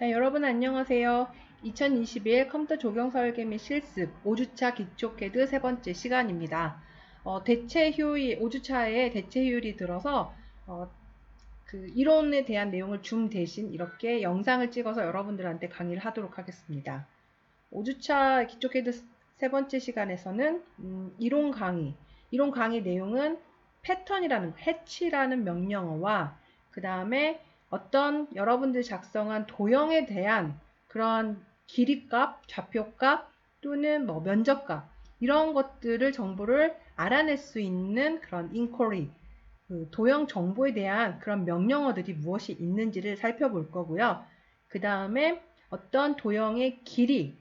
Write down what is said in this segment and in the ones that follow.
자, 여러분 안녕하세요. 2021 컴퓨터 조경 설계 및 실습 5주차 기초 CAD 세 번째 시간입니다. 대체 효율, 5주차에 대체 효율이 들어서 그 이론에 대한 내용을 줌 대신 이렇게 영상을 찍어서 여러분들한테 강의를 하도록 하겠습니다. 5주차 기초 CAD 세 번째 시간에서는 이론 강의 내용은 패턴이라는 해치라는 명령어와 그 다음에 어떤 여러분들이 작성한 도형에 대한 그런 길이값, 좌표값 또는 뭐 면적값 이런 것들을 정보를 알아낼 수 있는 그런 인quiry, 그 도형 정보에 대한 그런 명령어들이 무엇이 있는지를 살펴볼 거고요. 그 다음에 어떤 도형의 길이,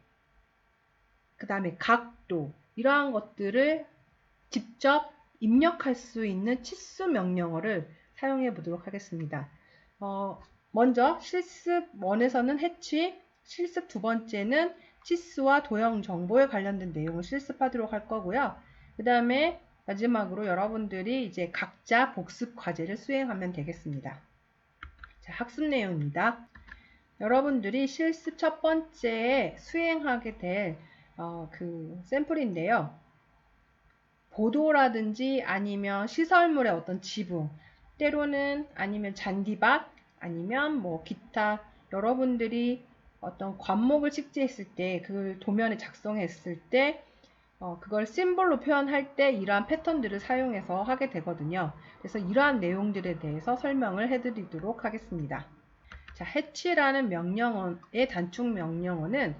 그 다음에 각도 이러한 것들을 직접 입력할 수 있는 치수 명령어를 사용해 보도록 하겠습니다. 먼저 실습 1에서는 해치, 실습 두 번째는 치수와 도형 정보에 관련된 내용을 실습하도록 할 거고요. 그 다음에 마지막으로 여러분들이 이제 각자 복습 과제를 수행하면 되겠습니다. 자, 학습 내용입니다. 여러분들이 실습 첫 번째에 수행하게 될 그 샘플인데요. 보도라든지 아니면 시설물의 어떤 지붕, 때로는 아니면 잔디밭, 아니면 뭐 기타 여러분들이 어떤 관목을 식재했을 때, 그걸 도면에 작성했을 때 그걸 심볼로 표현할 때 이러한 패턴들을 사용해서 하게 되거든요. 그래서 이러한 내용들에 대해서 설명을 해드리도록 하겠습니다. 자, hatch라는 명령어의 단축 명령어는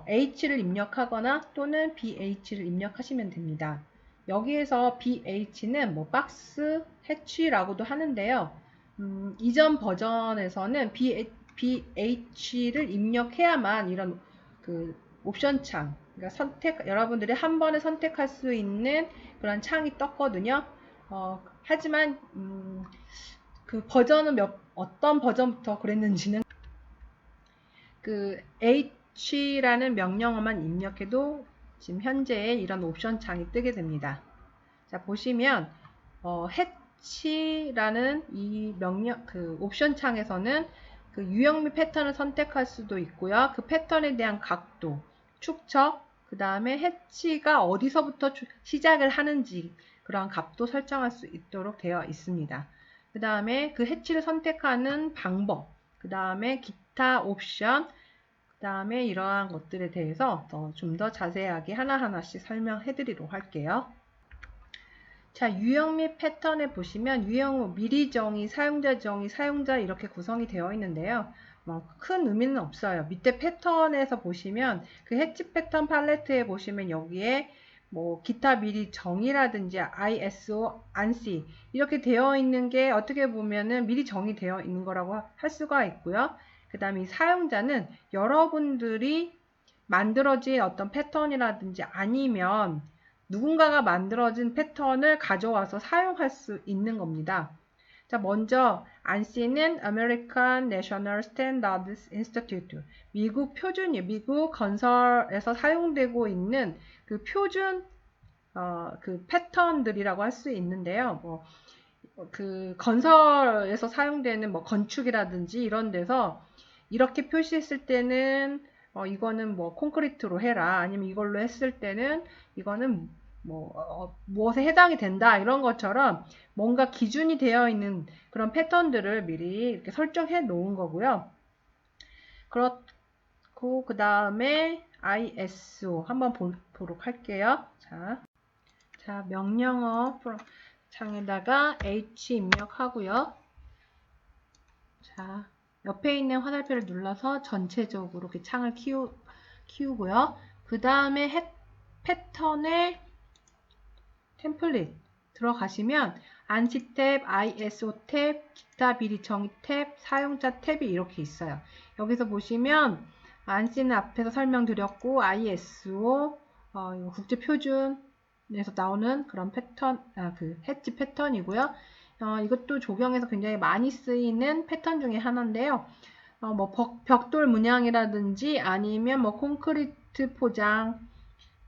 h를 입력하거나 또는 bh를 입력하시면 됩니다. 여기에서 bh는 뭐 박스 hatch라고도 하는데요. 이전 버전에서는 bh를 입력해야만 이런 그 옵션 창, 그러니까 여러분들이 한 번에 선택할 수 있는 그런 창이 떴거든요. 하지만 그 버전은 어떤 버전부터 그랬는지는 그 h라는 명령어만 입력해도 지금 현재 이런 옵션 창이 뜨게 됩니다. 자, 보시면 hatch라는 이 그 옵션 창에서는 그 유형 및 패턴을 선택할 수도 있고요. 그 패턴에 대한 각도, 축척, 그 다음에 hatch가 어디서부터 시작을 하는지 그러한 값도 설정할 수 있도록 되어 있습니다. 그 다음에 그 hatch를 선택하는 방법, 그 다음에 기타 옵션, 그 다음에 이러한 것들에 대해서 좀 더 자세하게 하나하나씩 설명해 드리도록 할게요. 자, 유형 및 패턴에 보시면 유형 미리 정의, 사용자 정의, 사용자 이렇게 구성이 되어 있는데요. 큰 의미는 없어요. 밑에 패턴에서 보시면 그 해치 패턴 팔레트에 보시면 여기에 뭐 기타 미리 정의라든지 ISO, ANSI 이렇게 되어 있는 게 어떻게 보면은 미리 정의되어 있는 거라고 할 수가 있고요. 그 다음에 이 사용자는 여러분들이 만들어진 어떤 패턴이라든지 아니면 누군가가 만들어진 패턴을 가져와서 사용할 수 있는 겁니다. 자, 먼저 ANSI는 American National Standards Institute, 미국 표준이에요. 미국 건설에서 사용되고 있는 그 표준 그 패턴들이라고 할 수 있는데요. 그 건설에서 사용되는 뭐 건축이라든지 이런 데서 이렇게 표시했을 때는 이거는 뭐 콘크리트로 해라, 아니면 이걸로 했을 때는 이거는 뭐 무엇에 해당이 된다, 이런 것처럼 뭔가 기준이 되어 있는 그런 패턴들을 미리 이렇게 설정해 놓은 거고요. 그렇고 그 다음에 ISO 한번 보도록 할게요. 자, 명령어 창에다가 H 입력하고요. 자, 옆에 있는 화살표를 눌러서 전체적으로 이렇게 창을 키우고요. 그 다음에 패턴의 템플릿 들어가시면 ANSI 탭, ISO 탭, 기타 비리 정의 탭, 사용자 탭이 이렇게 있어요. 여기서 보시면 ANSI는 앞에서 설명드렸고 ISO 국제 표준에서 나오는 그런 패턴, 그 해치 패턴이고요. 이것도 조경에서 굉장히 많이 쓰이는 패턴 중에 하나인데요. 뭐 벽돌 문양이라든지 아니면 뭐 콘크리트 포장,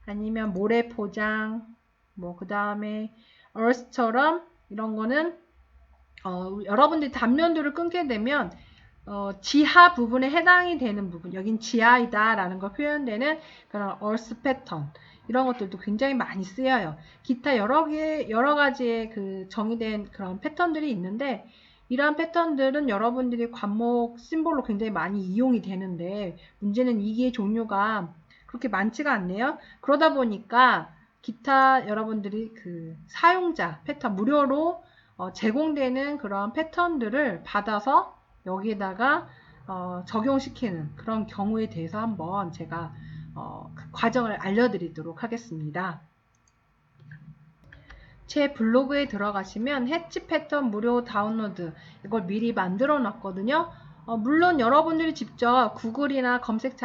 아니면 모래 포장, 뭐 그 다음에 earth처럼 이런 거는 여러분들이 단면도를 끊게 되면 지하 부분에 해당이 되는 부분, 여긴 지하이다 라는 걸 표현되는 그런 earth 패턴, 이런 것들도 굉장히 많이 쓰여요. 기타 여러 가지의 그 정의된 그런 패턴들이 있는데, 이러한 패턴들은 여러분들이 관목 심볼로 굉장히 많이 이용이 되는데, 문제는 이게 종류가 그렇게 많지가 않네요. 그러다 보니까 기타 여러분들이 그 사용자 패턴, 무료로 제공되는 그런 패턴들을 받아서 여기에다가 적용시키는 그런 경우에 대해서 한번 제가 그 과정을 알려드리도록 하겠습니다. 제 블로그에 들어가시면 해치 패턴 무료 다운로드, 이걸 미리 만들어 놨거든요. 물론 여러분들이 직접 구글이나 검색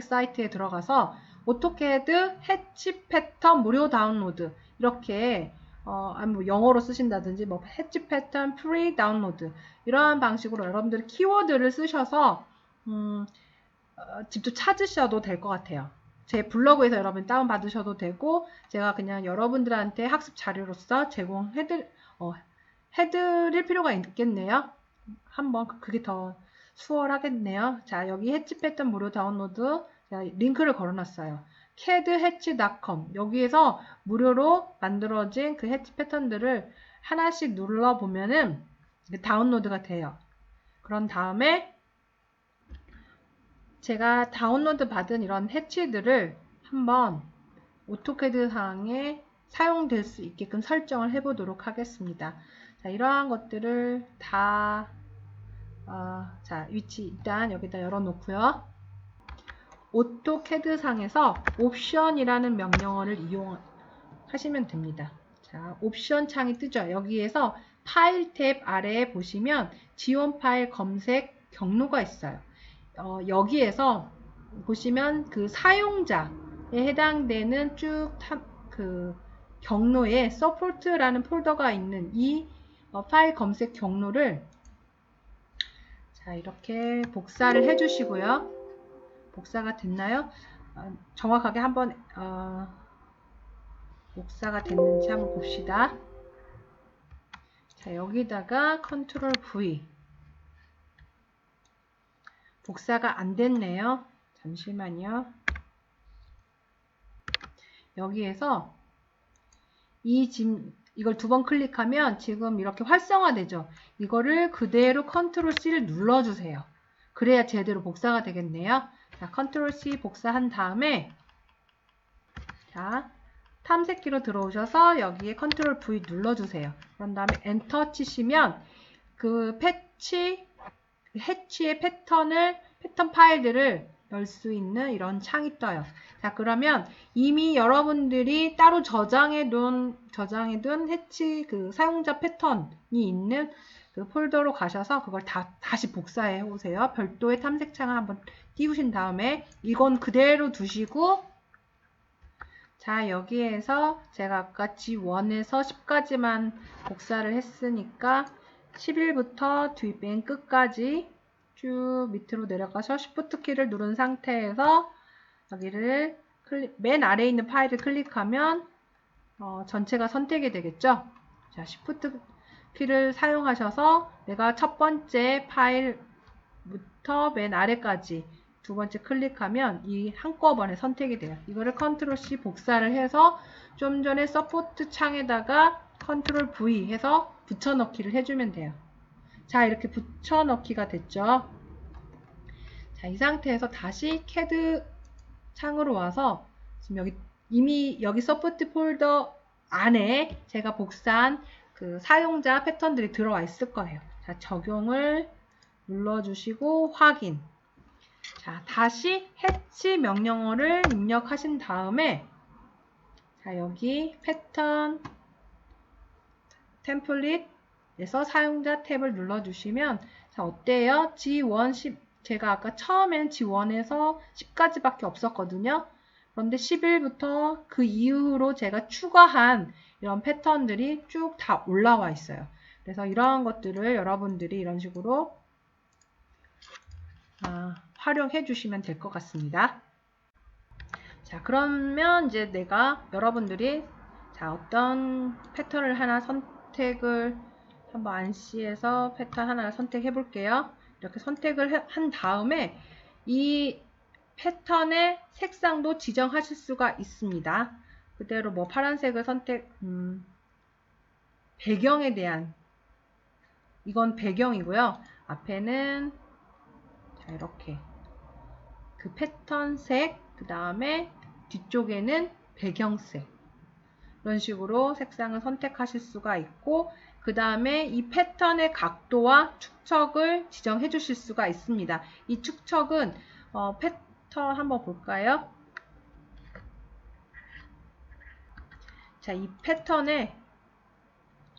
사이트에 들어가서 오토캐드 해치 패턴 무료 다운로드, 이렇게 뭐 영어로 쓰신다든지 뭐 해치 패턴 프리 다운로드, 이러한 방식으로 여러분들이 키워드를 쓰셔서 직접 찾으셔도 될 것 같아요. 제 블로그에서 여러분 다운받으셔도 되고, 제가 그냥 여러분들한테 학습 자료로서 제공해드릴 필요가 있겠네요. 한번 그게 더 수월하겠네요. 자, 여기 해치 패턴 무료 다운로드, 제가 링크를 걸어놨어요. cadhatch.com, 여기에서 무료로 만들어진 그 해치 패턴들을 하나씩 눌러보면은 다운로드가 돼요. 그런 다음에 제가 다운로드 받은 이런 해치들을 한번 오토캐드 상에 사용될 수 있게끔 설정을 해보도록 하겠습니다. 자, 이러한 것들을 다 자, 위치 일단 여기다 열어놓고요. 오토캐드 상에서 옵션이라는 명령어를 이용하시면 됩니다. 자, 옵션 창이 뜨죠. 여기에서 파일 탭 아래에 보시면 지원 파일 검색 경로가 있어요. 여기에서 보시면 그 사용자에 해당되는 쭉 그 경로에 support라는 폴더가 있는 이 파일 검색 경로를 자, 이렇게 복사를 해주시고요. 복사가 됐나요? 정확하게 한번 복사가 됐는지 한번 봅시다. 자, 여기다가 컨트롤 V, 복사가 안 됐네요. 잠시만요. 여기에서 이걸 두 번 클릭하면 지금 이렇게 활성화되죠. 이거를 그대로 컨트롤 C를 눌러주세요. 그래야 제대로 복사가 되겠네요. 자, 컨트롤 C 복사한 다음에 자, 탐색기로 들어오셔서 여기에 컨트롤 V 눌러주세요. 그런 다음에 엔터 치시면 그 해치의 패턴 파일들을 열 수 있는 이런 창이 떠요. 자, 그러면 이미 여러분들이 따로 저장해둔 해치 그 사용자 패턴이 있는 그 폴더로 가셔서 그걸 다시 복사해 오세요. 별도의 탐색창을 한번 띄우신 다음에 이건 그대로 두시고, 자, 여기에서 제가 아까 G1에서 10까지만 복사를 했으니까 11부터 맨 끝까지 쭉 밑으로 내려가서 Shift 키를 누른 상태에서 여기를 맨 아래에 있는 파일을 클릭하면 전체가 선택이 되겠죠. 자, Shift 키를 사용하셔서 내가 첫 번째 파일부터 맨 아래까지 두 번째 클릭하면 이 한꺼번에 선택이 돼요. 이거를 컨트롤 C 복사를 해서 좀 전에 서포트 창에다가 컨트롤 V 해서 붙여넣기를 해주면 돼요. 자, 이렇게 붙여넣기가 됐죠. 자, 이 상태에서 다시 CAD 창으로 와서 지금 이미 여기 서포트 폴더 안에 제가 복사한 그 사용자 패턴들이 들어와 있을 거예요. 자, 적용을 눌러주시고 확인. 자, 다시 해치 명령어를 입력하신 다음에 자, 여기 패턴 템플릿에서 사용자 탭을 눌러주시면 자, 어때요? G1 10, 제가 아까 처음엔 G1에서 10까지밖에 없었거든요. 그런데 11부터 그 이후로 제가 추가한 이런 패턴들이 쭉 다 올라와 있어요. 그래서 이러한 것들을 여러분들이 이런 식으로 활용해 주시면 될 것 같습니다. 자, 그러면 이제 여러분들이 자, 어떤 패턴을 하나 선택을 한번 안시해서 패턴 하나를 선택해 볼게요. 이렇게 선택을 한 다음에 이 패턴의 색상도 지정하실 수가 있습니다. 그대로 뭐 파란색을 선택, 배경에 대한, 이건 배경이고요. 앞에는 자, 이렇게 그 패턴색, 그 다음에 뒤쪽에는 배경색, 이런 식으로 색상을 선택하실 수가 있고, 그 다음에 이 패턴의 각도와 축척을 지정해 주실 수가 있습니다. 이 축척은 패턴 한번 볼까요? 자, 이 패턴의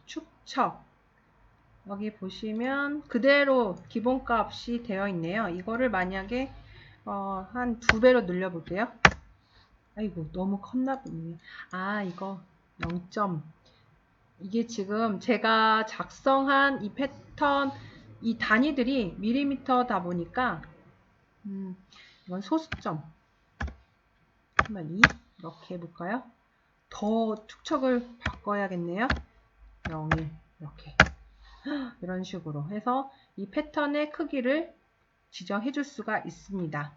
축척, 여기 보시면 그대로 기본값이 되어 있네요. 이거를 만약에 한 2배로 늘려볼게요. 아이고, 너무 컸나 보네요. 아, 이거 0점. 이게 지금 제가 작성한 이 패턴, 이 단위들이 밀리미터다 보니까 이건 소수점. 한번 2 이렇게 해볼까요? 더 축척을 바꿔야겠네요. 0, 1 이렇게 이런 식으로 해서 이 패턴의 크기를 지정해 줄 수가 있습니다.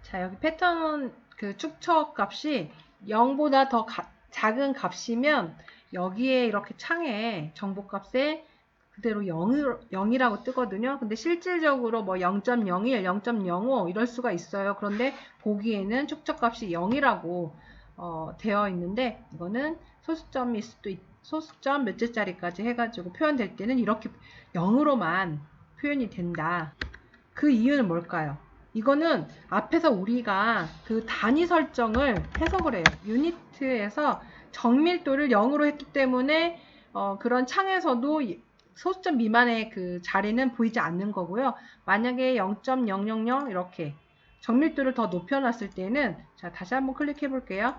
자, 여기 패턴 그 축척 값이 0보다 더 작은 값이면 여기에 이렇게 창에 정보값에 그대로 0이라고 뜨거든요. 근데 실질적으로 뭐 0.01, 0.05 이럴 수가 있어요. 그런데 보기에는 축척값이 0이라고 되어 있는데 이거는 소수점일 수도 소수점 몇째 자리까지 해가지고 표현될 때는 이렇게 0으로만 표현이 된다. 그 이유는 뭘까요? 이거는 앞에서 우리가 그 단위 설정을 해석을 해요. 유니트에서 정밀도를 0으로 했기 때문에 그런 창에서도 소수점 미만의 그 자리는 보이지 않는 거고요. 만약에 0.000 이렇게 정밀도를 더 높여놨을 때는 자, 다시 한번 클릭해 볼게요.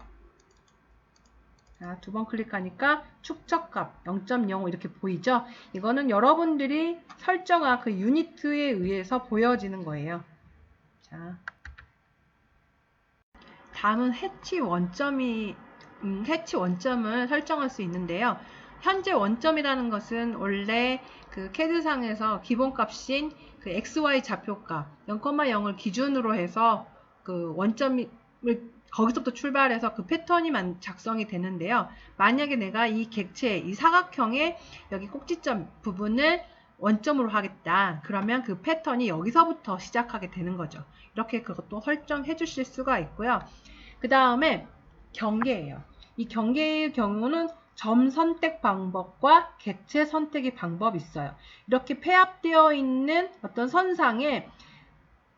자, 2번 클릭하니까 축척값 0.05 이렇게 보이죠? 이거는 여러분들이 설정한 그 유니트에 의해서 보여지는 거예요. 자, 다음은 해치 원점을 설정할 수 있는데요. 현재 원점이라는 것은 원래 그 CAD상에서 기본값인 그 XY 좌표값 0,0을 기준으로 해서 그 원점을 거기서부터 출발해서 그 패턴이 작성이 되는데요. 만약에 내가 이 객체, 이 사각형의 여기 꼭지점 부분을 원점으로 하겠다. 그러면 그 패턴이 여기서부터 시작하게 되는 거죠. 이렇게 그것도 설정해 주실 수가 있고요. 그 다음에 경계예요. 이 경계의 경우는 점 선택 방법과 객체 선택의 방법이 있어요. 이렇게 폐합되어 있는 어떤 선상에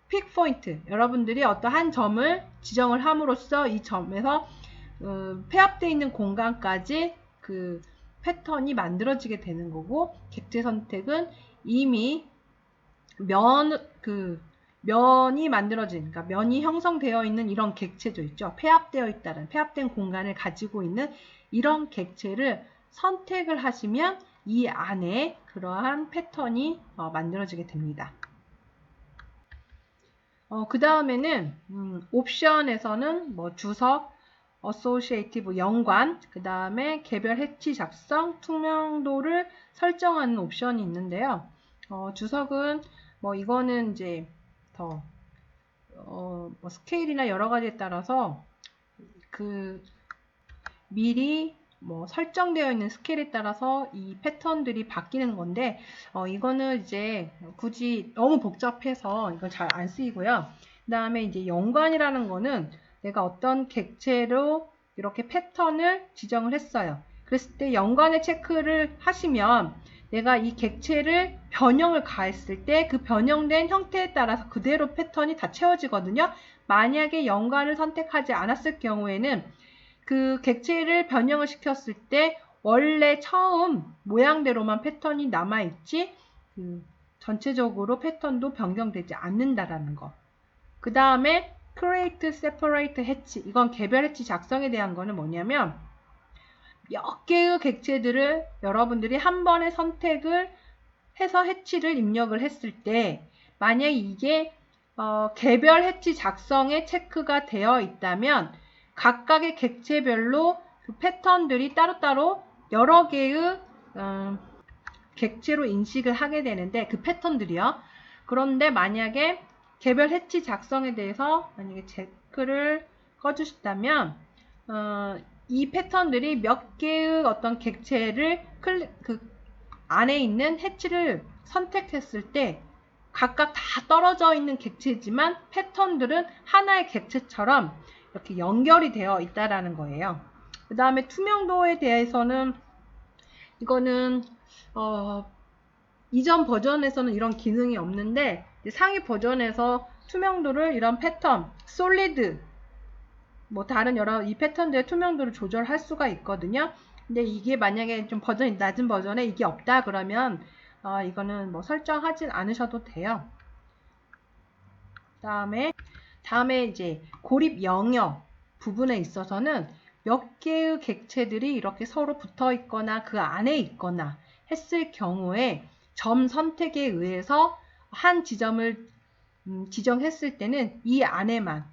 픽 포인트, 여러분들이 어떤 한 점을 지정을 함으로써 이 점에서 폐합되어 있는 공간까지 그 패턴이 만들어지게 되는 거고, 객체 선택은 이미 면이 만들어진, 그러니까 면이 형성되어 있는 이런 객체도 있죠. 폐합되어 있다는, 폐합된 공간을 가지고 있는 이런 객체를 선택을 하시면 이 안에 그러한 패턴이 만들어지게 됩니다. 그 다음에는 옵션에서는 뭐 주석, 어소시에이티브 연관, 그 다음에 개별 해치 작성, 투명도를 설정하는 옵션이 있는데요. 주석은 뭐 이거는 이제 더 뭐 스케일이나 여러 가지에 따라서 그 미리 뭐 설정되어 있는 스케일에 따라서 이 패턴들이 바뀌는 건데 이거는 이제 굳이 너무 복잡해서 이건 잘 안 쓰이고요. 그 다음에 이제 연관이라는 거는 내가 어떤 객체로 이렇게 패턴을 지정을 했어요. 그랬을 때 연관의 체크를 하시면 내가 이 객체를 변형을 가했을 때 그 변형된 형태에 따라서 그대로 패턴이 다 채워지거든요. 만약에 연관을 선택하지 않았을 경우에는 그 객체를 변형을 시켰을 때 원래 처음 모양대로만 패턴이 남아있지 전체적으로 패턴도 변경되지 않는다라는 거. 그 다음에 create, separate, hatch, 이건 개별 해치 작성에 대한 거는 뭐냐면 몇 개의 객체들을 여러분들이 한 번에 선택을 해서 해치를 입력을 했을 때 만약에 이게 개별 해치 작성에 체크가 되어 있다면 각각의 객체별로 그 패턴들이 따로따로 여러 개의 객체로 인식을 하게 되는데 그 패턴들이요. 그런데 만약에 개별 해치 작성에 대해서 만약에 체크를 꺼주셨다면 이 패턴들이 몇 개의 어떤 객체를 그 안에 있는 해치를 선택했을 때 각각 다 떨어져 있는 객체지만 패턴들은 하나의 객체처럼 이렇게 연결이 되어 있다라는 거예요. 그 다음에 투명도에 대해서는 이거는 이전 버전에서는 이런 기능이 없는데 상위 버전에서 투명도를 이런 패턴, 솔리드, 뭐 다른 여러 이 패턴들의 투명도를 조절할 수가 있거든요. 근데 이게 만약에 좀 버전이 낮은 버전에 이게 없다 그러면 이거는 뭐 설정하진 않으셔도 돼요. 다음에 이제 고립 영역 부분에 있어서는 몇 개의 객체들이 이렇게 서로 붙어 있거나 그 안에 있거나 했을 경우에 점 선택에 의해서 한 지점을 지정했을 때는 이 안에만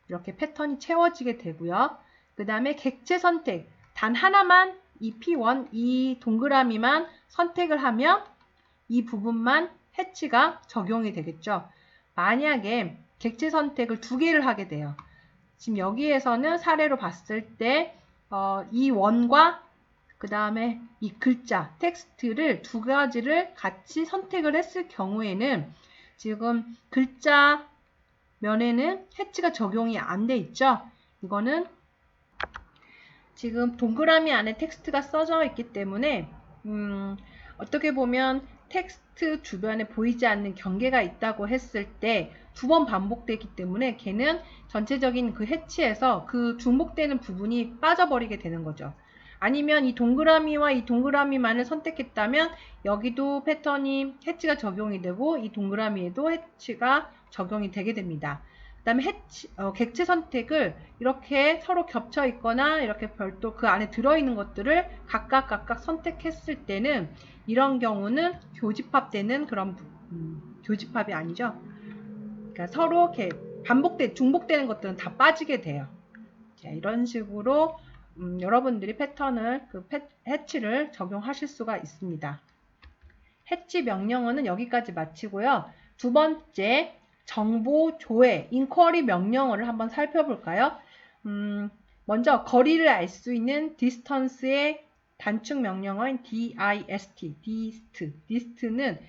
이렇게 패턴이 채워지게 되고요. 그 다음에 객체 선택 단 하나만 이 P1 이 동그라미만 선택을 하면 이 부분만 해치가 적용이 되겠죠. 만약에 객체 선택을 두 개를 하게 돼요. 지금 여기에서는 사례로 봤을 때 이 원과 그 다음에 이 글자, 텍스트를 두 가지를 같이 선택을 했을 경우에는 지금 글자 면에는 해치가 적용이 안 돼 있죠. 이거는 지금 동그라미 안에 텍스트가 써져 있기 때문에 어떻게 보면 텍스트 주변에 보이지 않는 경계가 있다고 했을 때 두 번 반복되기 때문에 걔는 전체적인 그 해치에서 그 중복되는 부분이 빠져버리게 되는 거죠. 아니면 이 동그라미와 이 동그라미만을 선택했다면 여기도 패턴이 해치가 적용이 되고 이 동그라미에도 해치가 적용이 되게 됩니다. 그 다음에 객체 선택을 이렇게 서로 겹쳐 있거나 이렇게 별도 그 안에 들어있는 것들을 각각 선택했을 때는 이런 경우는 교집합되는 그런 교집합이 아니죠. 그러니까 서로 이렇게 중복되는 것들은 다 빠지게 돼요. 자, 이런 식으로 여러분들이 패턴을 해치를 적용하실 수가 있습니다. 해치 명령어는 여기까지 마치고요. 두 번째 정보 조회, 인쿼리 명령어를 한번 살펴볼까요? 먼저 거리를 알 수 있는 distance의 단축 명령어인 dist, dist는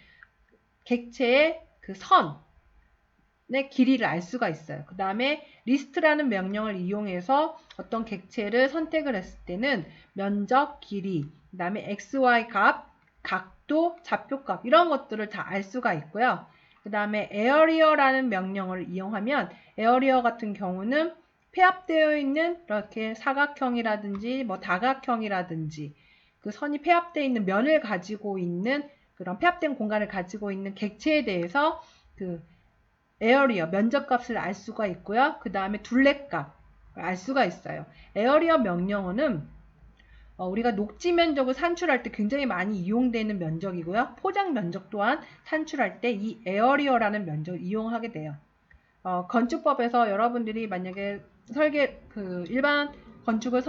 객체의 그 선의 길이를 알 수가 있어요. 그 다음에 list라는 명령을 이용해서 어떤 객체를 선택을 했을 때는 면적, 길이, 그 다음에 xy 값, 각도, 좌표값 이런 것들을 다 알 수가 있고요. 그 다음에 area라는 명령을 이용하면 area 같은 경우는 폐합되어 있는 이렇게 사각형이라든지 뭐 다각형이라든지 그 선이 폐합되어 있는 면을 가지고 있는 그런 폐합된 공간을 가지고 있는 객체에 대해서 그 area 면적값을 알 수가 있고요. 그 다음에 둘레값을 알 수가 있어요. area 명령어는 우리가 녹지 면적을 산출할 때 굉장히 많이 이용되는 면적이고요. 포장 면적 또한 산출할 때 이 에어리어라는 면적을 이용하게 돼요. 건축법에서 여러분들이 만약에 일반 건축을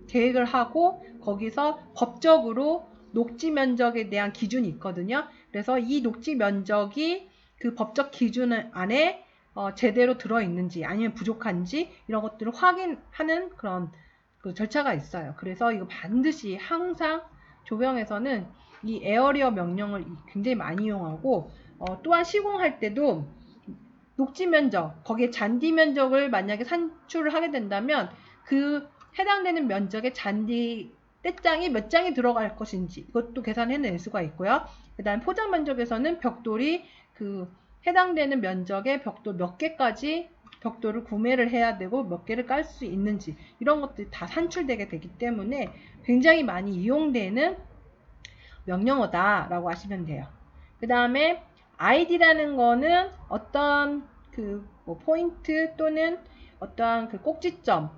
계획을 하고 거기서 법적으로 녹지 면적에 대한 기준이 있거든요. 그래서 이 녹지 면적이 그 법적 기준 안에 제대로 들어있는지 아니면 부족한지 이런 것들을 확인하는 그런 그 절차가 있어요. 그래서 이거 반드시 항상 조경에서는 이 에어리어 명령을 굉장히 많이 이용하고 또한 시공할 때도 녹지 면적, 거기에 잔디 면적을 만약에 산출을 하게 된다면 그 해당되는 면적의 잔디 떼장이 몇 장이 들어갈 것인지 이것도 계산해낼 수가 있고요. 그 다음 포장 면적에서는 벽돌이 그 해당되는 면적의 벽돌 몇 개까지 벽돌을 구매를 해야 되고 몇 개를 깔 수 있는지 이런 것들이 다 산출되게 되기 때문에 굉장히 많이 이용되는 명령어다라고 하시면 돼요. 그 다음에 ID라는 거는 어떤 뭐 포인트 또는 어떠한 그 꼭지점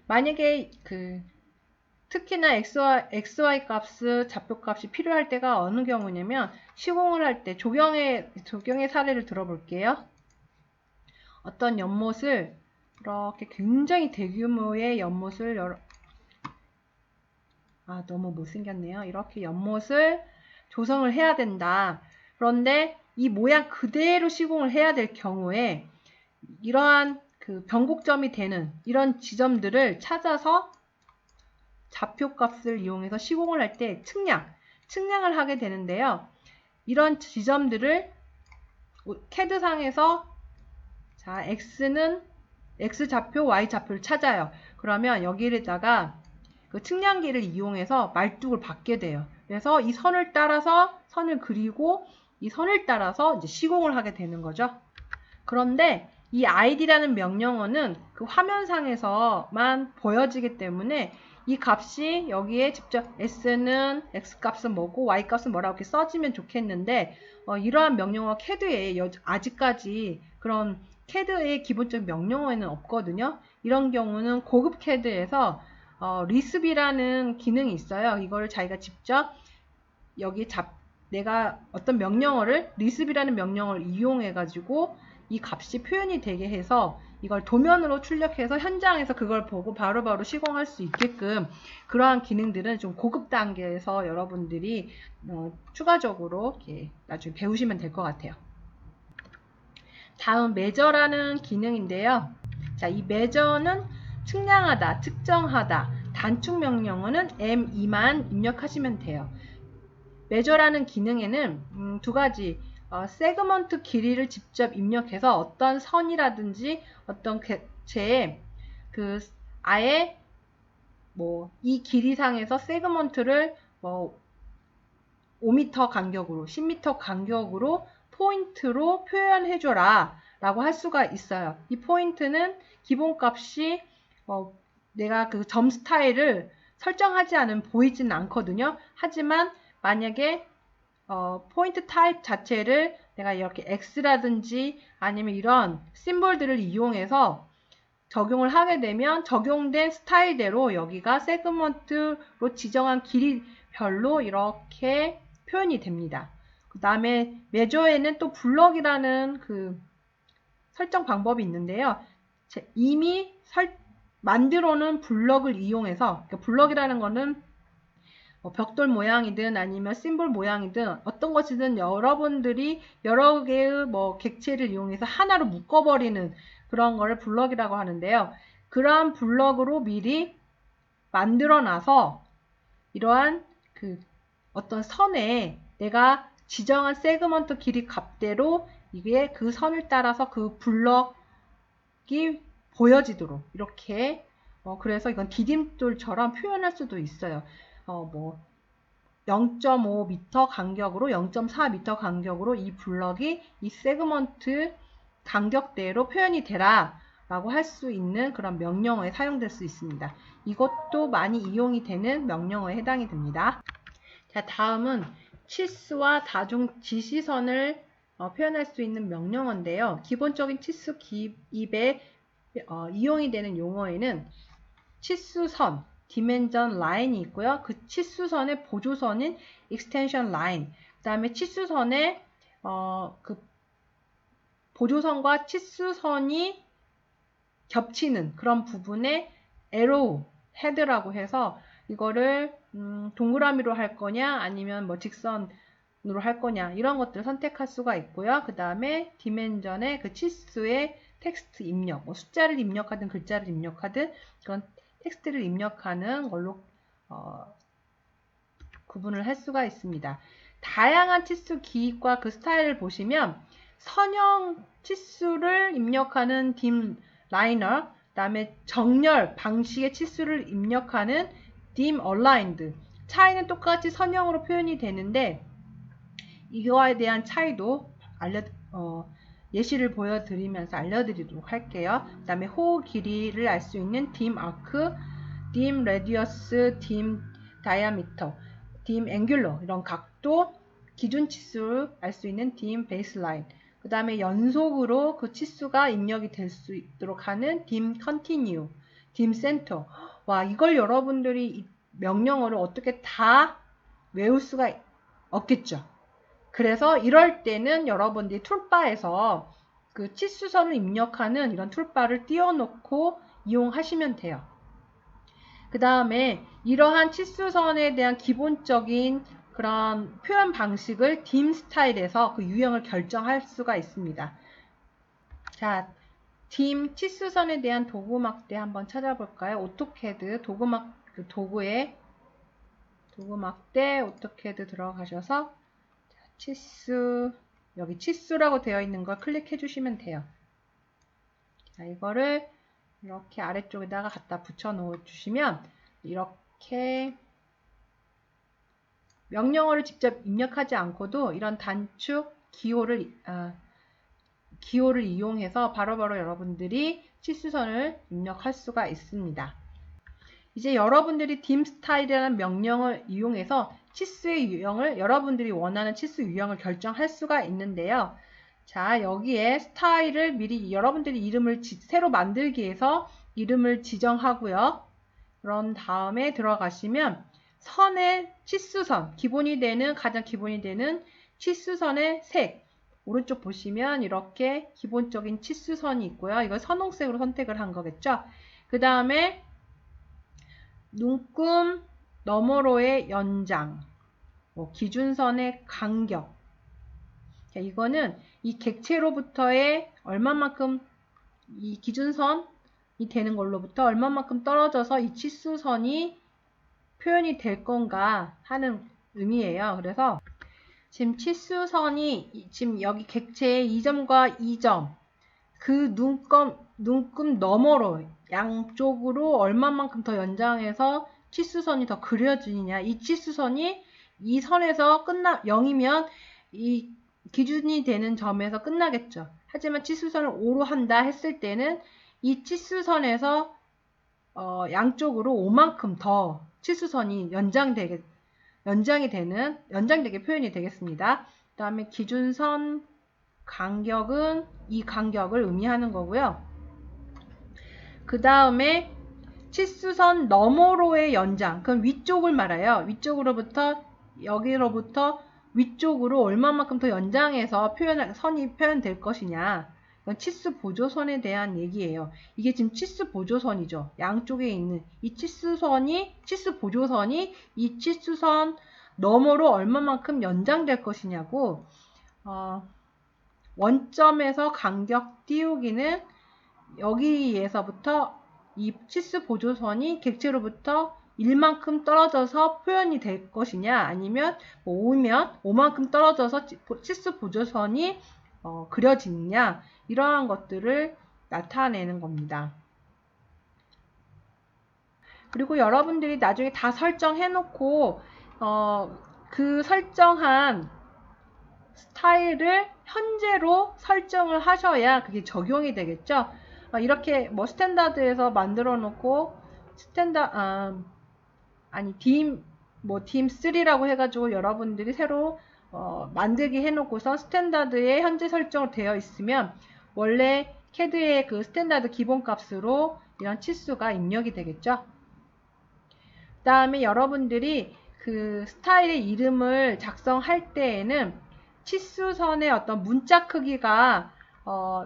만약에 특히나 XY 값, 좌표 값이 필요할 때가 어느 경우냐면 시공을 할 때 조경의 사례를 들어볼게요. 어떤 연못을 이렇게 굉장히 대규모의 연못을 너무 못생겼네요. 이렇게 연못을 조성을 해야 된다. 그런데 이 모양 그대로 시공을 해야 될 경우에 이러한 그 변곡점이 되는 이런 지점들을 찾아서 좌표값을 이용해서 시공을 할 때 측량을 하게 되는데요. 이런 지점들을 CAD상에서 자, X는 X좌표, Y좌표를 찾아요. 그러면 여기에다가 그 측량기를 이용해서 말뚝을 받게 돼요. 그래서 이 선을 따라서 선을 그리고 이 선을 따라서 이제 시공을 하게 되는 거죠. 그런데 이 id라는 명령어는 그 화면상에서만 보여지기 때문에 이 값이 여기에 직접 s는 x값은 뭐고 y값은 뭐라고 이렇게 써지면 좋겠는데 이러한 명령어 CAD에 아직까지 그런 CAD의 기본적인 명령어에는 없거든요. 이런 경우는 고급 CAD에서 리스비라는 기능이 있어요. 이걸 자기가 직접 여기 내가 어떤 명령어를 리스비라는 명령어를 이용해 가지고 이 값이 표현이 되게 해서 이걸 도면으로 출력해서 현장에서 그걸 보고 바로바로 시공할 수 있게끔 그러한 기능들은 좀 고급 단계에서 여러분들이 추가적으로 이렇게 나중에 배우시면 될 것 같아요. 다음 measure라는 기능인데요. 자, 이 measure는 측량하다, 측정하다, 단축 명령어는 M2만 입력하시면 돼요. measure라는 기능에는 두 가지 세그먼트 길이를 직접 입력해서 어떤 선이라든지 어떤 객체의 그 아예 뭐 이 길이상에서 세그먼트를 뭐 5m 간격으로 10m 간격으로 포인트로 표현해줘라 라고 할 수가 있어요. 이 포인트는 기본값이 내가 그 점 스타일을 설정하지 않으면 보이지는 않거든요. 하지만 만약에 포인트 타입 자체를 내가 이렇게 X라든지 아니면 이런 심볼들을 이용해서 적용을 하게 되면 적용된 스타일대로 여기가 세그먼트로 지정한 길이별로 이렇게 표현이 됩니다. 그 다음에 메저에는 또 블럭이라는 그 설정 방법이 있는데요. 이미 만들어 놓은 블럭을 이용해서 그러니까 블럭이라는 거는 벽돌 모양이든 아니면 심볼 모양이든 어떤 것이든 여러분들이 여러 개의 객체를 이용해서 하나로 묶어버리는 그런 거를 블럭이라고 하는데요. 그러한 블럭으로 미리 만들어 놔서 이러한 그 어떤 선에 내가 지정한 세그먼트 길이 값대로 이게 그 선을 따라서 그 블럭이 보여지도록 이렇게 그래서 이건 디딤돌처럼 표현할 수도 있어요. 0.5m 간격으로 0.4m 간격으로 이 블럭이 이 세그먼트 간격대로 표현이 되라 라고 할 수 있는 그런 명령어에 사용될 수 있습니다. 이것도 많이 이용이 되는 명령어에 해당이 됩니다. 자, 다음은 치수와 다중 지시선을 표현할 수 있는 명령어인데요. 기본적인 치수 기입에 이용이 되는 용어에는 치수선, 디멘전 라인이 있고요. 그 치수선의 보조선인 extension line, 그 다음에 치수선의 그 보조선과 치수선이 겹치는 그런 부분에 arrow head라고 해서 이거를 동그라미로 할 거냐 아니면 뭐 직선으로 할 거냐 이런 것들을 선택할 수가 있고요. 그 다음에 디멘전의 그 치수의 텍스트 입력, 뭐 숫자를 입력하든 글자를 입력하든 그런 텍스트를 입력하는 걸로 구분을 할 수가 있습니다. 다양한 치수 기입과 그 스타일을 보시면 선형 치수를 입력하는 dim liner, 그 다음에 정렬 방식의 치수를 입력하는 dim aligned. 차이는 똑같이 선형으로 표현이 되는데 이거에 대한 차이도 예시를 보여드리면서 알려드리도록 할게요. 그 다음에 호 길이를 알 수 있는 dim arc, dim radius, dim diameter, dim angular 이런 각도, 기준 치수를 알 수 있는 dim baseline, 그 다음에 연속으로 그 치수가 입력이 될 수 있도록 하는 dim continue, dim center. 와, 이걸 여러분들이 이 명령어를 어떻게 다 외울 수가 없겠죠. 그래서 이럴 때는 여러분들이 툴바에서 그 치수선을 입력하는 이런 툴바를 띄워놓고 이용하시면 돼요. 그 다음에 이러한 치수선에 대한 기본적인 그런 표현 방식을 딤 스타일에서 그 유형을 결정할 수가 있습니다. 자, 딤 치수선에 대한 도구막대 한번 찾아볼까요? 오토캐드 도구에 도구막대 오토캐드 들어가셔서 치수, 여기 치수라고 되어 있는 걸 클릭해 주시면 돼요. 자, 이거를 이렇게 아래쪽에다가 갖다 붙여 놓아 주시면 이렇게 명령어를 직접 입력하지 않고도 이런 단축 기호를 이용해서 바로바로 여러분들이 치수선을 입력할 수가 있습니다. 이제 여러분들이 딤 스타일이라는 명령을 이용해서 치수의 유형을 여러분들이 원하는 치수 유형을 결정할 수가 있는데요. 자, 여기에 스타일을 미리 여러분들이 이름을 새로 만들기 위해서 이름을 지정하고요. 그런 다음에 들어가시면 선의 치수선, 가장 기본이 되는 치수선의 색, 오른쪽 보시면 이렇게 기본적인 치수선이 있고요. 이걸 선홍색으로 선택을 한 거겠죠. 그 다음에 눈금 너머로의 연장, 기준선의 간격. 자, 이거는 이 객체로부터의 얼마만큼 이 기준선이 되는 걸로부터 얼마만큼 떨어져서 이 치수선이 표현이 될 건가 하는 의미예요. 그래서 지금 치수선이 지금 여기 객체의 2점과 2점 그 눈금 너머로 양쪽으로 얼마만큼 더 연장해서 치수선이 더 그려지느냐. 이 치수선이 이 선에서 0이면 이 기준이 되는 점에서 끝나겠죠. 하지만 치수선을 5로 한다 했을 때는 이 치수선에서 양쪽으로 5만큼 더 치수선이 연장되게 표현이 되겠습니다. 그 다음에 기준선 간격은 이 간격을 의미하는 거고요. 그 다음에 치수선 너머로의 연장, 그건 위쪽을 말해요. 여기로부터 위쪽으로 얼마만큼 더 연장해서 선이 표현될 것이냐. 이건 치수 보조선에 대한 얘기예요. 이게 지금 치수 보조선이죠. 양쪽에 있는 이 치수 보조선이 이 치수선 너머로 얼마만큼 연장될 것이냐고. 원점에서 간격 띄우기는 여기에서부터 이 치수 보조선이 객체로부터 1만큼 떨어져서 표현이 될 것이냐, 아니면 5면 5만큼 떨어져서 치수 보조선이 그려지느냐, 이러한 것들을 나타내는 겁니다. 그리고 여러분들이 나중에 다 설정해 놓고 그 설정한 스타일을 현재로 설정을 하셔야 그게 적용이 되겠죠. 이렇게 스탠다드에서 만들어 놓고 딤3라고 해가지고 여러분들이 새로 만들기 해놓고서 스탠다드에 현재 설정을 되어 있으면 원래 CAD의 그 스탠다드 기본값으로 이런 치수가 입력이 되겠죠. 그 다음에 여러분들이 그 스타일의 이름을 작성할 때에는 치수선의 어떤 문자 크기가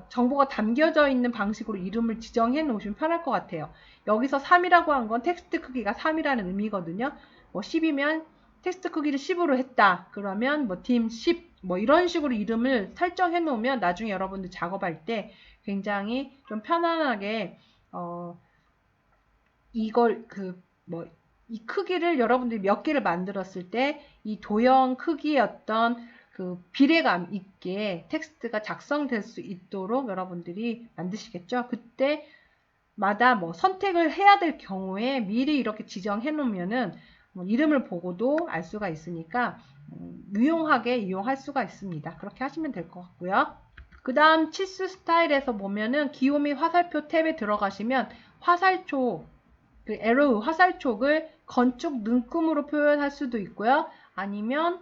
정보가 담겨져 있는 방식으로 이름을 지정해 놓으시면 편할 것 같아요. 여기서 3이라고 한 건 텍스트 크기가 3이라는 의미거든요. 10이면 텍스트 크기를 10으로 했다. 그러면 딤 10 이런 식으로 이름을 설정해 놓으면 나중에 여러분들 작업할 때 굉장히 좀 편안하게 이 크기를 여러분들이 몇 개를 만들었을 때 이 도형 크기의 어떤 그 비례감 있게 텍스트가 작성될 수 있도록 여러분들이 만드시겠죠. 그때마다 선택을 해야 될 경우에 미리 이렇게 지정해 놓으면은 이름을 보고도 알 수가 있으니까 유용하게 이용할 수가 있습니다. 그렇게 하시면 될 것 같고요. 그 다음 치수 스타일에서 보면은 기호 및 화살표 탭에 들어가시면 화살촉, 그 에로우 화살촉을 건축 눈금으로 표현할 수도 있고요. 아니면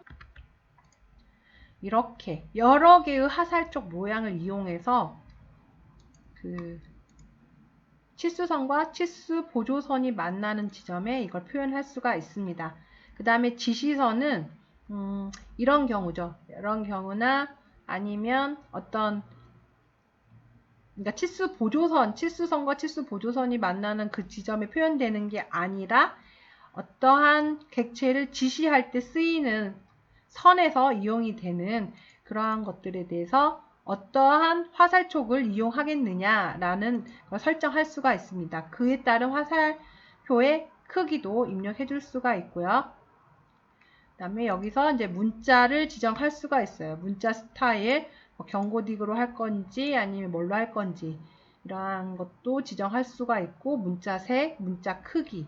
이렇게 여러 개의 화살촉 모양을 이용해서 그 치수선과 치수 보조선이 만나는 지점에 이걸 표현할 수가 있습니다. 그 다음에 지시선은 이런 경우죠. 이런 경우나 아니면 어떤 그러니까 치수 보조선, 치수선과 치수 보조선이 만나는 그 지점에 표현되는 게 아니라 어떠한 객체를 지시할 때 쓰이는 선에서 이용이 되는 그러한 것들에 대해서 어떠한 화살촉을 이용하겠느냐라는 걸 설정할 수가 있습니다. 그에 따른 화살표의 크기도 입력해 줄 수가 있고요. 그 다음에 여기서 이제 문자를 지정할 수가 있어요. 문자 스타일, 뭐 경고딕으로 할 건지 아니면 뭘로 할 건지 이러한 것도 지정할 수가 있고, 문자 색, 문자 크기,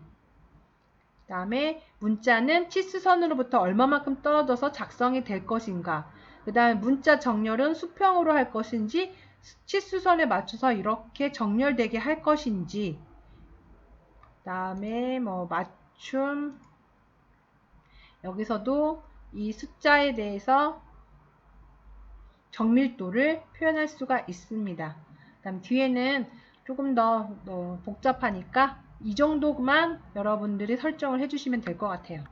그 다음에 문자는 치수선으로부터 얼마만큼 떨어져서 작성이 될 것인가, 그 다음에 문자 정렬은 수평으로 할 것인지 치수선에 맞춰서 이렇게 정렬되게 할 것인지, 그 다음에 뭐 맞춤, 여기서도 이 숫자에 대해서 정밀도를 표현할 수가 있습니다. 그 다음 뒤에는 조금 더 복잡하니까 이 정도만 여러분들이 설정을 해주시면 될 것 같아요.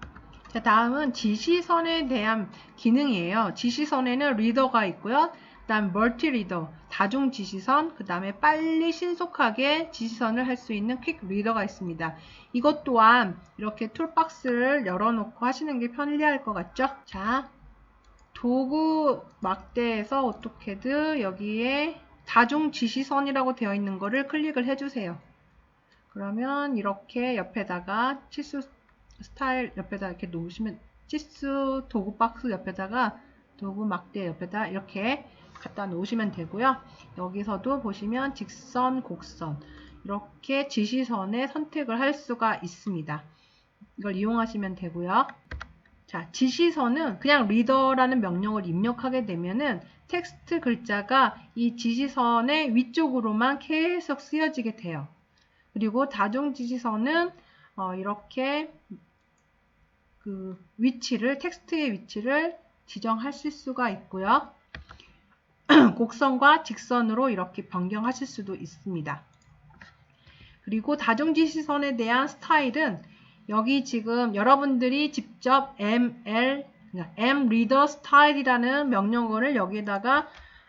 자, 다음은 지시선에 대한 기능이에요. 지시선에는 리더가 있고요. 그 다음 멀티 리더, 다중 지시선, 그 다음에 빨리 신속하게 지시선을 할 수 있는 퀵 리더가 있습니다. 이것 또한 이렇게 툴박스를 열어놓고 하시는 게 편리할 것 같죠? 자, 도구 막대에서 오토캐드 여기에 다중 지시선이라고 되어 있는 거를 클릭을 해주세요. 그러면 이렇게 옆에다가 치수 스타일 옆에다 이렇게 놓으시면, 치수 도구 박스 옆에다가 도구 막대 옆에다 이렇게 갖다 놓으시면 되고요. 여기서도 보시면 직선, 곡선 이렇게 지시선에 선택을 할 수가 있습니다. 이걸 이용하시면 되고요. 자, 지시선은 그냥 리더라는 명령을 입력하게 되면은 텍스트 글자가 이 지시선의 위쪽으로만 계속 쓰여지게 돼요. 그리고 다중 지시선은 이렇게 그 위치를, 텍스트의 위치를 지정하실 수가 있고요. 곡선과 직선으로 이렇게 변경하실 수도 있습니다. 그리고 다중 지시선에 대한 스타일은 여기 지금 여러분들이 직접 mreader style이라는 명령어를 여기에다가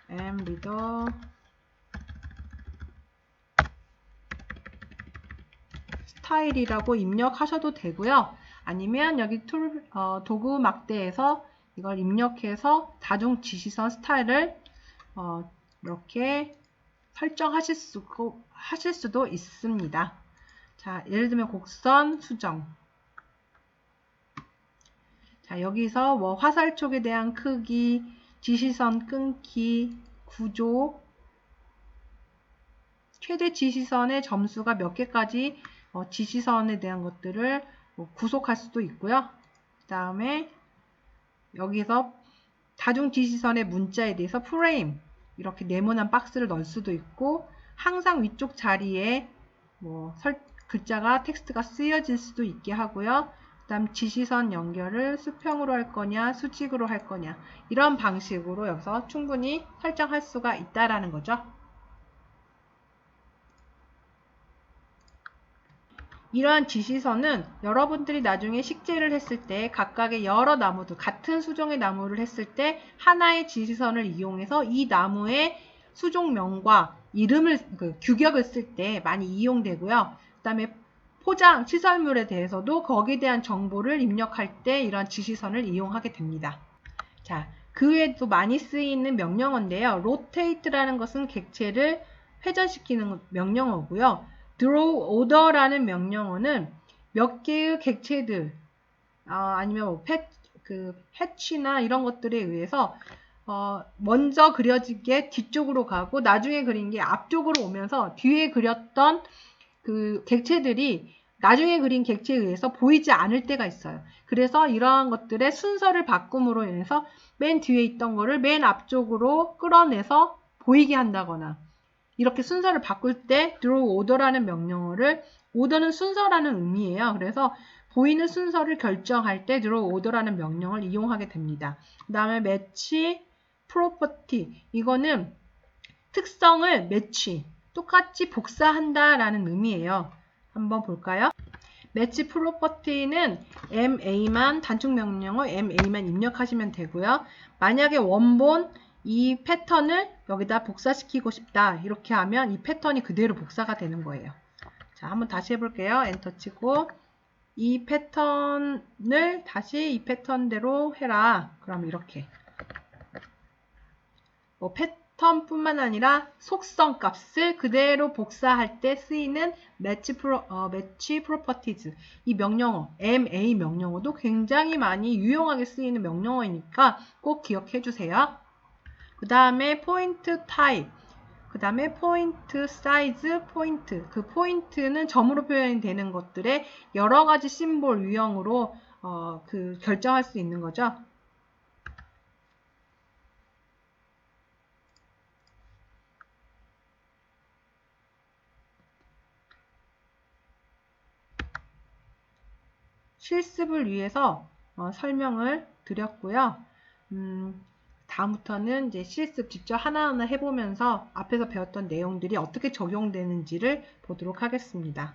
mreader 스타일이라고 입력하셔도 되고요. 아니면 여기 도구 막대에서 이걸 입력해서 다중 지시선 스타일을 이렇게 설정하실 수도 있습니다. 자, 예를 들면 곡선 수정. 자, 여기서 뭐 화살촉에 대한 크기, 지시선 끊기, 구조, 최대 지시선의 점수가 몇 개까지 지시선에 대한 것들을 구속할 수도 있고요. 그 다음에 여기서 다중 지시선의 문자에 대해서 프레임, 이렇게 네모난 박스를 넣을 수도 있고, 항상 위쪽 자리에 뭐 글자가, 텍스트가 쓰여질 수도 있게 하고요. 그 다음 지시선 연결을 수평으로 할 거냐 수직으로 할 거냐, 이런 방식으로 여기서 충분히 설정할 수가 있다라는 거죠. 이러한 지시선은 여러분들이 나중에 식재를 했을 때 각각의 여러 나무들, 같은 수종의 나무를 했을 때 하나의 지시선을 이용해서 이 나무의 수종명과 이름을, 규격을 쓸 때 많이 이용되고요. 그 다음에 포장, 시설물에 대해서도 거기에 대한 정보를 입력할 때 이런 지시선을 이용하게 됩니다. 자, 그 외에도 많이 쓰이는 명령어인데요. rotate라는 것은 객체를 회전시키는 명령어고요. draw order라는 명령어는 몇 개의 객체들, 아니면 뭐 해치나 이런 것들에 의해서 먼저 그려진 게 뒤쪽으로 가고 나중에 그린 게 앞쪽으로 오면서 뒤에 그렸던 그 객체들이 나중에 그린 객체에 의해서 보이지 않을 때가 있어요. 그래서 이러한 것들의 순서를 바꿈으로 인해서 맨 뒤에 있던 거를 맨 앞쪽으로 끌어내서 보이게 한다거나, 이렇게 순서를 바꿀 때 draw order라는 명령어를, order는 순서라는 의미예요. 그래서 보이는 순서를 결정할 때 draw order라는 명령을 이용하게 됩니다. 그 다음에 match property, 이거는 특성을 매치, 똑같이 복사한다라는 의미예요. 한번 볼까요? 매치 프로퍼티는 MA만, 단축 명령어 MA만 입력하시면 되고요. 만약에 원본 이 패턴을 여기다 복사시키고 싶다. 이렇게 하면 이 패턴이 그대로 복사가 되는 거예요. 자, 한번 다시 해볼게요. 엔터 치고 이 패턴을 다시 이 패턴대로 해라. 그럼 이렇게 뭐 패턴뿐만 아니라 속성 값을 그대로 복사할 때 쓰이는 매치 프로퍼티즈 이 명령어 MA 명령어도 굉장히 많이 유용하게 쓰이는 명령어이니까 꼭 기억해 주세요. 그 다음에 포인트 타입, 그 다음에 포인트 사이즈, 포인트. 그 포인트는 점으로 표현이 되는 것들의 여러 가지 심볼 유형으로 결정할 수 있는 거죠. 실습을 위해서 설명을 드렸고요. 다음부터는 이제 실습 직접 하나하나 해보면서 앞에서 배웠던 내용들이 어떻게 적용되는지를 보도록 하겠습니다.